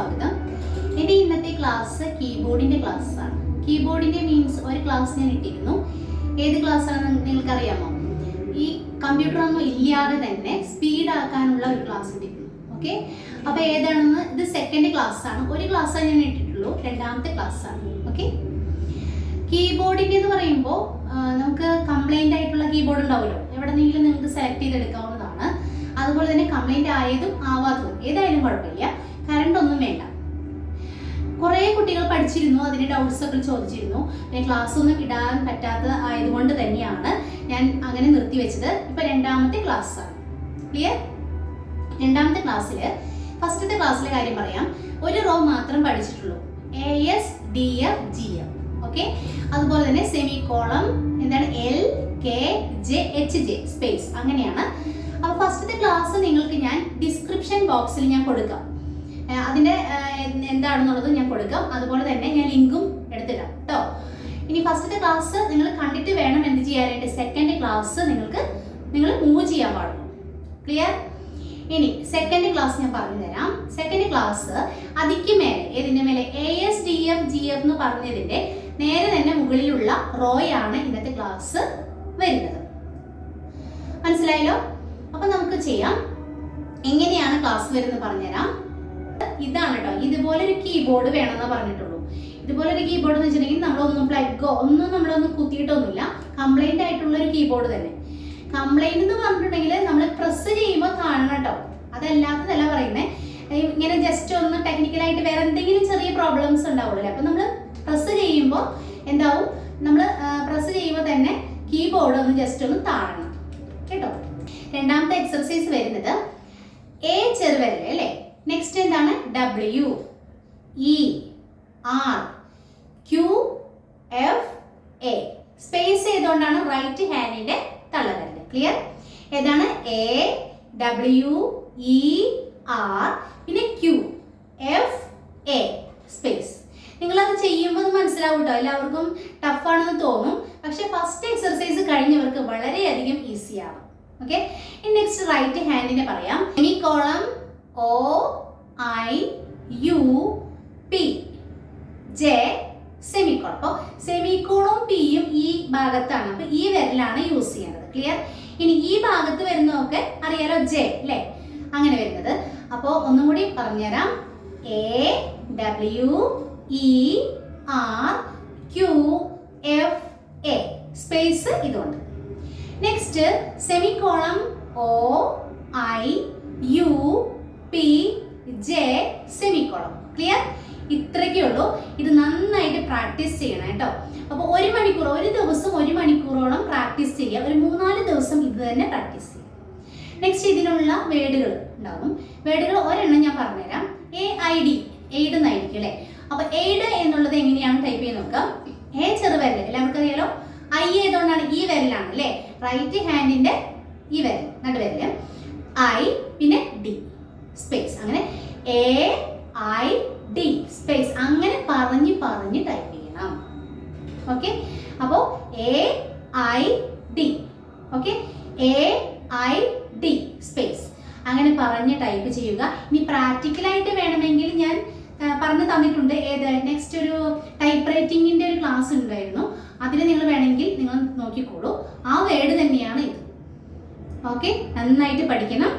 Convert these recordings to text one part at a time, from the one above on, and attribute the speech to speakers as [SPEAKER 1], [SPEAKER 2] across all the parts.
[SPEAKER 1] സ്വാഗതം. എൻ്റെ ഇന്നത്തെ ക്ലാസ് കീബോർഡിൻ്റെ ക്ലാസ്സാണ്. കീബോർഡിൻ്റെ മീൻസ് ഒരു ക്ലാസ് ഞാൻ ഇട്ടിരുന്നു. ഏത് ക്ലാസ്സാണെന്ന് നിങ്ങൾക്കറിയാമോ? ഈ കമ്പ്യൂട്ടർ ഒന്നും ഇല്ലാതെ തന്നെ സ്പീഡാക്കാനുള്ള ഒരു ക്ലാസ് ഇട്ടിരുന്നു. ഓക്കെ, അപ്പോൾ ഏതാണെന്ന്, ഇത് സെക്കൻഡ് ക്ലാസ്സാണ്. ഒരു ക്ലാസ്സാണ് ഞാൻ ഇട്ടിട്ടുള്ളൂ, രണ്ടാമത്തെ ക്ലാസ്സാണ്. ഓക്കെ, കീബോർഡിൻ്റെ എന്ന് പറയുമ്പോൾ നമുക്ക് കംപ്ലൈൻ്റ് ആയിട്ടുള്ള കീബോർഡ് ഉണ്ടാവുമല്ലോ, എവിടെന്നെങ്കിലും നിങ്ങൾക്ക് സെലക്ട് ചെയ്തെടുക്കാവുന്നതാണ്. അതുപോലെ തന്നെ കംപ്ലൈൻ്റ് ആയതും ആവാത്തതും ഏതായാലും കുഴപ്പമില്ല, കറണ്ട് ഒന്നും വേണ്ട. കുറേ കുട്ടികൾ പഠിച്ചിരുന്നു, അതിൻ്റെ ഡൗട്ട്സ് ഒക്കെ ചോദിച്ചിരുന്നു. ക്ലാസ് ഒന്നും ഇടാൻ പറ്റാത്ത ആയതുകൊണ്ട് തന്നെയാണ് ഞാൻ അങ്ങനെ നിർത്തിവെച്ചത്. ഇപ്പം രണ്ടാമത്തെ ക്ലാസ്സാണ്. ക്ലിയർ? രണ്ടാമത്തെ ക്ലാസ്സിൽ ഫസ്റ്റത്തെ ക്ലാസ്സിലെ കാര്യം പറയാം. ഒരു റോ മാത്രം പഠിച്ചിട്ടുള്ളൂ, ASDFGF. ഓക്കെ, അതുപോലെ തന്നെ സെമി കോളം എന്താണ് LKJHJ സ്പേസ്, അങ്ങനെയാണ്. അപ്പോൾ ഫസ്റ്റത്തെ ക്ലാസ് നിങ്ങൾക്ക് ഞാൻ ഡിസ്ക്രിപ്ഷൻ ബോക്സിൽ ഞാൻ കൊടുക്കാം, അതിൻ്റെ എന്താണെന്നുള്ളത് ഞാൻ കൊടുക്കാം. അതുപോലെ തന്നെ ഞാൻ ലിങ്കും എടുത്തിടാം കേട്ടോ. ഇനി ഫസ്റ്റത്തെ ക്ലാസ് നിങ്ങൾ കണ്ടിട്ട് വേണം എന്ത് ചെയ്യാനായിട്ട് സെക്കൻഡ് ക്ലാസ് നിങ്ങൾ മൂവ് ചെയ്യാൻ പാടുള്ളൂ. ക്ലിയർ? ഇനി സെക്കൻഡ് ക്ലാസ് ഞാൻ പറഞ്ഞു തരാം. സെക്കൻഡ് ക്ലാസ് അതിക്ക് മേലെ, ഏതിൻ്റെ മേലെ? ASDFGF എന്ന് പറഞ്ഞതിൻ്റെ നേരെ തന്നെ മുകളിലുള്ള റോയാണ് ഇന്നത്തെ ക്ലാസ് വരുന്നത്. മനസ്സിലായല്ലോ? അപ്പം നമുക്ക് ചെയ്യാം. എങ്ങനെയാണ് ക്ലാസ് വരുന്നത് പറഞ്ഞുതരാം. ഇതാണ് കേട്ടോ, ഇതുപോലൊരു കീബോർഡ് വേണമെന്ന് പറഞ്ഞിട്ടുള്ളൂ. ഇതുപോലൊരു കീബോർഡ് എന്ന് വെച്ചിട്ടുണ്ടെങ്കിൽ നമ്മളൊന്നും പ്ലഗോ ഒന്നും നമ്മളൊന്നും കുത്തിയിട്ടൊന്നുമില്ല, കംപ്ലൈൻ്റ് ആയിട്ടുള്ളൊരു കീബോർഡ് തന്നെ. കംപ്ലൈൻറ്റ് എന്ന് പറഞ്ഞിട്ടുണ്ടെങ്കിൽ നമ്മൾ പ്രസ് ചെയ്യുമ്പോൾ കാണണം കേട്ടോ, അതല്ലാത്തതല്ല പറയുന്നത്. ഇങ്ങനെ ജസ്റ്റ് ഒന്ന് ടെക്നിക്കലായിട്ട് വേറെ എന്തെങ്കിലും ചെറിയ പ്രോബ്ലംസ് ഉണ്ടാവുള്ളൂ. അപ്പം നമ്മൾ പ്രസ് ചെയ്യുമ്പോൾ എന്താവും, നമ്മൾ പ്രസ് ചെയ്യുമ്പോൾ തന്നെ കീബോർഡ് ഒന്ന് ജസ്റ്റ് ഒന്ന് താഴണം കേട്ടോ. രണ്ടാമത്തെ എക്സർസൈസ് വരുന്നത് A ചെറുവിരൽ അല്ലേ. നെക്സ്റ്റ് എന്താണ്? W, E, R, Q, F, A. Space ചെയ്തുകൊണ്ടാണ് റൈറ്റ് ഹാൻഡിന്റെ തള്ളവിരൽ. ക്ലിയർ? ഏതാണ്? A, W, E, R, പിന്നെ Q, F, A സ്പേസ്. നിങ്ങളത് ചെയ്യുമ്പോൾ മനസ്സിലാവും കേട്ടോ, എല്ലാവർക്കും ടഫാണെന്ന് തോന്നും. പക്ഷെ ഫസ്റ്റ് എക്സർസൈസ് കഴിഞ്ഞവർക്ക് വളരെയധികം ഈസിയാണ്. ഓക്കെ, ഇനി നെക്സ്റ്റ് റൈറ്റ് ഹാൻഡിനെ പറയാം. Semi column OIUP J semicolon. അപ്പോൾ സെമിക്കോളും പിയും ഈ ഭാഗത്താണ്, അപ്പോൾ ഈ വിരലാണ് യൂസ് ചെയ്യേണ്ടത്. ക്ലിയർ? ഇനി ഈ ഭാഗത്ത് വരുന്നതൊക്കെ അറിയാലോ, J അല്ലേ, അങ്ങനെ വരുന്നത്. അപ്പോൾ ഒന്നും കൂടി പറഞ്ഞുതരാം. AWERQFA സ്പേസ് ഇതുണ്ട്. Next semicolon OIUPJ semicolon. Clear? ഇത്രയ്ക്കേ ഉള്ളൂ. ഇത് നന്നായിട്ട് പ്രാക്ടീസ് ചെയ്യണം കേട്ടോ. അപ്പോൾ ഒരു മണിക്കൂർ, ഒരു ദിവസം 1 മണിക്കൂറോളം പ്രാക്ടീസ് ചെയ്യുക. ഒരു 3-4 ദിവസം ഇത് തന്നെ പ്രാക്ടീസ് ചെയ്യുക. നെക്സ്റ്റ് ഇതിനുള്ള വേർഡുകൾ ഉണ്ടാവും. വേർഡുകൾ ഒരെണ്ണം ഞാൻ പറഞ്ഞുതരാം. AID, എയ്ഡ് എന്നായിരിക്കും അല്ലേ. അപ്പോൾ എയ്ഡ് എന്നുള്ളത് എങ്ങനെയാണ് ടൈപ്പ് ചെയ്ത് നോക്കാം. A ചെറുവിരൽ എല്ലാവർക്കും അറിയാലോ. I ഏതുകൊണ്ടാണ്? ഈ വിരലാണ് അല്ലേ, റൈറ്റ് ഹാൻഡിന്റെ ഈ വിരൽ, നടുവിരല്. I പിന്നെ D സ്പേസ്, അങ്ങനെ AID സ്പേസ്, അങ്ങനെ പറഞ്ഞ് ടൈപ്പ് ചെയ്യണം. ഓക്കെ, അപ്പോൾ AID. ഓക്കെ, AID സ്പേസ് അങ്ങനെ പറഞ്ഞ് ടൈപ്പ് ചെയ്യുക. ഇനി പ്രാക്ടിക്കലായിട്ട് വേണമെങ്കിൽ ഞാൻ പറഞ്ഞു തന്നിട്ടുണ്ട്. ഏത് നെക്സ്റ്റ് ഒരു ടൈപ്പ് റൈറ്റിങ്ങിൻ്റെ ഒരു ക്ലാസ് ഉണ്ടായിരുന്നു, അതിൽ നിങ്ങൾ വേണമെങ്കിൽ നിങ്ങൾ നോക്കിക്കോളൂ. ആ വേർഡ് തന്നെയാണ് ഇത്. ഓക്കെ, നന്നായിട്ട് പഠിക്കണം.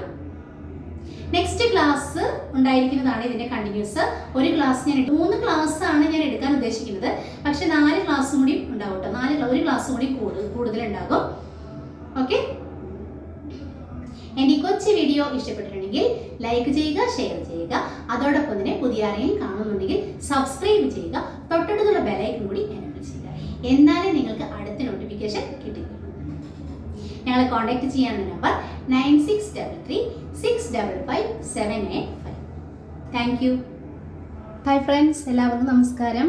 [SPEAKER 1] നെക്സ്റ്റ് ക്ലാസ് ഉണ്ടായിരിക്കുന്നതാണ് ഇതിൻ്റെ കണ്ടിന്യൂസ്. ഒരു ക്ലാസ് ഞാൻ 3 ക്ലാസ്സാണ് ഞാൻ എടുക്കാൻ ഉദ്ദേശിക്കുന്നത്. പക്ഷെ 4 ക്ലാസ്സും കൂടി ഉണ്ടാവും കേട്ടോ. ഒരു ക്ലാസ്സും കൂടി കൂടുതലുണ്ടാകും. ഓക്കെ, എൻ്റെ ഈ കൊച്ചു വീഡിയോ ഇഷ്ടപ്പെട്ടിട്ടുണ്ടെങ്കിൽ ലൈക്ക് ചെയ്യുക, ഷെയർ ചെയ്യുക. അതോടൊപ്പം തന്നെ പുതിയ ആരെങ്കിലും കാണുന്നുണ്ടെങ്കിൽ സബ്സ്ക്രൈബ് ചെയ്യുക. തൊട്ടടുത്തുള്ള ബെലൈക്കൺ കൂടി എനേബിൾ ചെയ്യുക. എന്നാലേ നിങ്ങൾക്ക് അടുത്ത നോട്ടിഫിക്കേഷൻ കിട്ടുകയുള്ളൂ. ഞങ്ങളെ കോൺടാക്ട് ചെയ്യാനുള്ള number 9633655785. Thank you. Hi friends, എല്ലാവർക്കും നമസ്കാരം.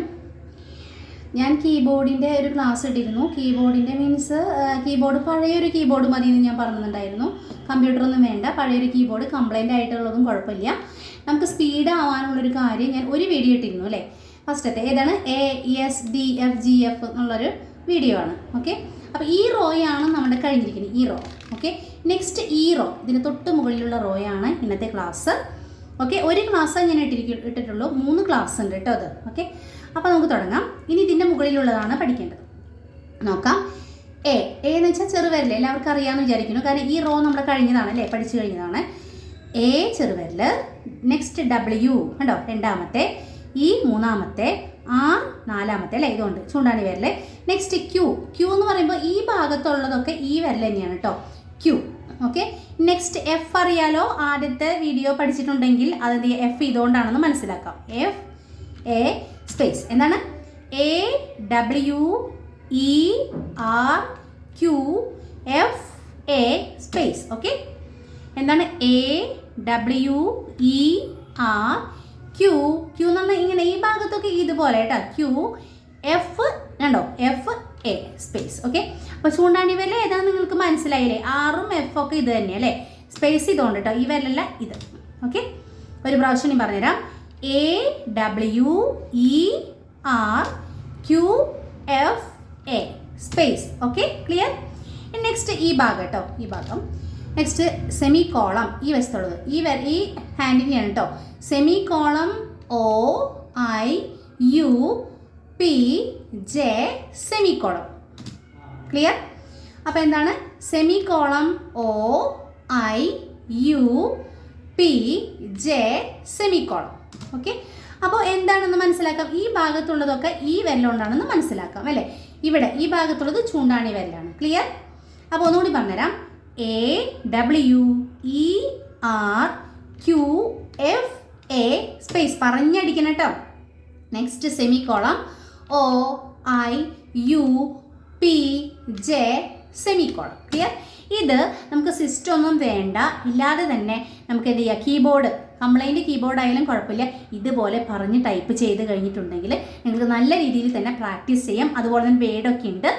[SPEAKER 1] ഞാൻ കീബോർഡിൻ്റെ ഒരു ക്ലാസ് ഇട്ടിരുന്നു. കീബോർഡിൻ്റെ മീൻസ് കീബോർഡ് പഴയൊരു കീബോർഡ് മതി എന്ന് ഞാൻ പറഞ്ഞിട്ടുണ്ടായിരുന്നു. കമ്പ്യൂട്ടറൊന്നും വേണ്ട, പഴയൊരു കീബോർഡ്, കംപ്ലൈൻ്റ് ആയിട്ടുള്ളതും കുഴപ്പമില്ല. നമുക്ക് സ്പീഡ് ആവാനുള്ളൊരു കാര്യം ഞാൻ ഒരു വീഡിയോ ഇട്ടിരുന്നു അല്ലേ. ഫസ്റ്റത്തെ ഏതാണ്? ASDFGF എന്നുള്ളൊരു വീഡിയോ ആണ്. ഓക്കെ, അപ്പോൾ ഈ റോയാണ് നമ്മുടെ കഴിഞ്ഞിരിക്കുന്നത്, ഈ റോ. ഓക്കെ, നെക്സ്റ്റ് ഈ റോ, ഇതിന് തൊട്ട് മുകളിലുള്ള റോയാണ് ഇന്നത്തെ ക്ലാസ്. ഓക്കെ, ഒരു ക്ലാസ് ഞാൻ ഇട്ടിട്ടുള്ളൂ, 3 ക്ലാസ് ഉണ്ട് കേട്ടോ അത്. ഓക്കെ, അപ്പോൾ നമുക്ക് തുടങ്ങാം. ഇനി ഇതിൻ്റെ മുകളിലുള്ളതാണ് പഠിക്കേണ്ടത്. നോക്കാം. എ എന്ന് വെച്ചാൽ ചെറുവിരൽ, എല്ലാവർക്കും അറിയാമെന്ന് വിചാരിക്കുന്നു, കാരണം ഈ റോ നമ്മുടെ കഴിഞ്ഞതാണ് അല്ലേ, പഠിച്ചു കഴിഞ്ഞതാണ്. എ ചെറുവിരൽ, നെക്സ്റ്റ് ഡബ്ല്യു കണ്ടോ രണ്ടാമത്തെ, ഇ മൂന്നാമത്തെ, ആർ നാലാമത്തെ അല്ലേ, ഇതുകൊണ്ട് ചൂണ്ടാണി വിരൽ. നെക്സ്റ്റ് ക്യൂ, ക്യൂ എന്ന് പറയുമ്പോൾ ഈ ഭാഗത്തുള്ളതൊക്കെ ഈ വിരൽ തന്നെയാണ് കേട്ടോ, ക്യൂ. ഓക്കെ, നെക്സ്റ്റ് എഫ് അറിയാലോ, ആദ്യത്തെ വീഡിയോ പഠിച്ചിട്ടുണ്ടെങ്കിൽ അത് എഫ് ഇതുകൊണ്ടാണെന്ന് മനസ്സിലാക്കാം. എഫ് എ സ്പേസ് എന്താണ്, A W E R Q F A space. Okay, എന്താണ് A W E R Q, Q എന്ന് പറഞ്ഞാൽ ഇങ്ങനെ ഈ ഭാഗത്തൊക്കെ ഇതുപോലെ കേട്ടോ, ക്യൂ എഫ് കണ്ടോ, എഫ് എ സ്പേസ്. ഓക്കെ, അപ്പോൾ ചൂണ്ടാണി വിരൽ ഏതാണെന്ന് നിങ്ങൾക്ക് മനസ്സിലായില്ലേ, ആറും എഫും ഒക്കെ ഇത് തന്നെയാണ് അല്ലേ, സ്പേസ് ഇതുകൊണ്ട് കേട്ടോ, ഈ വിരലല്ല ഇത്. ഓക്കെ, ഒരു പ്രാവശ്യം ഞാൻ പറഞ്ഞുതരാം. A W E R Q F A space. Okay, clear. Next ഈ ഭാഗം കേട്ടോ, ഈ ഭാഗം. നെക്സ്റ്റ് സെമി കോളം, ഈ വശത്തുള്ളത് ഈ ഹാൻഡിനെയാണ് കേട്ടോ. Semicolon O I U P J semicolon. Clear. അപ്പോൾ എന്താണ് semicolon O I U P J semicolon. Okay, അപ്പോൾ എന്താണെന്ന് മനസ്സിലാക്കാം. ഈ ഭാഗത്തുള്ളതൊക്കെ ഈ വിരലുകൊണ്ടാണെന്ന് മനസ്സിലാക്കാം അല്ലേ. ഇവിടെ ഈ ഭാഗത്തുള്ളത് ചൂണ്ടാണി വിരലാണ്. ക്ലിയർ. അപ്പോൾ ഒന്നുകൂടി പറഞ്ഞുതരാം. A W E R Q F A space പറഞ്ഞടിക്കണം കേട്ടോ. Next semicolon O I U P J semicolon. Clear. ഇത് നമുക്ക് സിസ്റ്റം ഒന്നും വേണ്ട, ഇല്ലാതെ തന്നെ നമുക്ക് എന്ത് ചെയ്യാം, കീബോർഡ് കംപ്ലൈൻറ്റ് കീബോർഡ് ആയാലും കുഴപ്പമില്ല, ഇതുപോലെ പറഞ്ഞ് ടൈപ്പ് ചെയ്ത് കഴിഞ്ഞിട്ടുണ്ടെങ്കിൽ നിങ്ങൾക്ക് നല്ല രീതിയിൽ തന്നെ പ്രാക്ടീസ് ചെയ്യാം. അതുപോലെ തന്നെ വേർഡൊക്കെ ഉണ്ട്.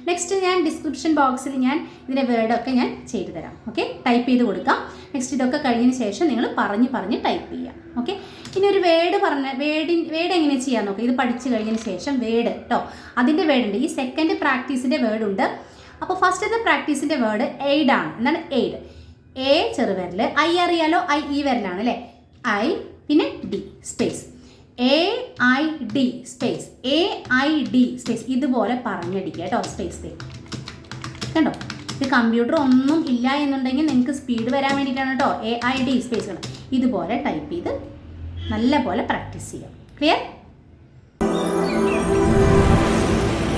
[SPEAKER 1] നെക്സ്റ്റ് ഞാൻ ഡിസ്ക്രിപ്ഷൻ ബോക്സിൽ ഞാൻ ഇതിൻ്റെ വേർഡൊക്കെ ഞാൻ ചെയ്തു തരാം. ഓക്കെ, ടൈപ്പ് ചെയ്ത് കൊടുക്കാം. നെക്സ്റ്റ് ഇതൊക്കെ കഴിഞ്ഞതിന് ശേഷം നിങ്ങൾ പറഞ്ഞ് ടൈപ്പ് ചെയ്യാം. ഓക്കെ, ഇനി ഒരു വേർഡ് വേർഡ് എങ്ങനെ ചെയ്യാൻ നോക്കാം. ഇത് പഠിച്ചു കഴിഞ്ഞതിന് ശേഷം വേർഡ് കേട്ടോ, അതിൻ്റെ വേർഡുണ്ട്. ഈ സെക്കൻഡ് പ്രാക്ടീസിൻ്റെ വേർഡുണ്ട്. അപ്പോൾ ഫസ്റ്റത്തെ പ്രാക്ടീസിൻ്റെ വേർഡ് എയ്ഡാണ്. എന്താണ് എയ്ഡ്? എ ചെറുവിരൽ, ഐ അറിയാലോ, ഐ ഈ വിരലാണ് അല്ലേ, ഐ പിന്നെ D space, A I D space, A I D space. ഇതുപോലെ പറഞ്ഞടിക്കുക കേട്ടോ, സ്പേസ് കണ്ടോ. ഇത് കമ്പ്യൂട്ടർ ഒന്നും ഇല്ല എന്നുണ്ടെങ്കിൽ നിങ്ങൾക്ക് സ്പീഡ് വരാൻ വേണ്ടിയിട്ടാണ് കേട്ടോ, എ ഐ ഡി സ്പേസ്. ഇതുപോലെ ടൈപ്പ് ചെയ്ത് നല്ല പോലെ പ്രാക്ടീസ് ചെയ്യാം. ക്ലിയർ.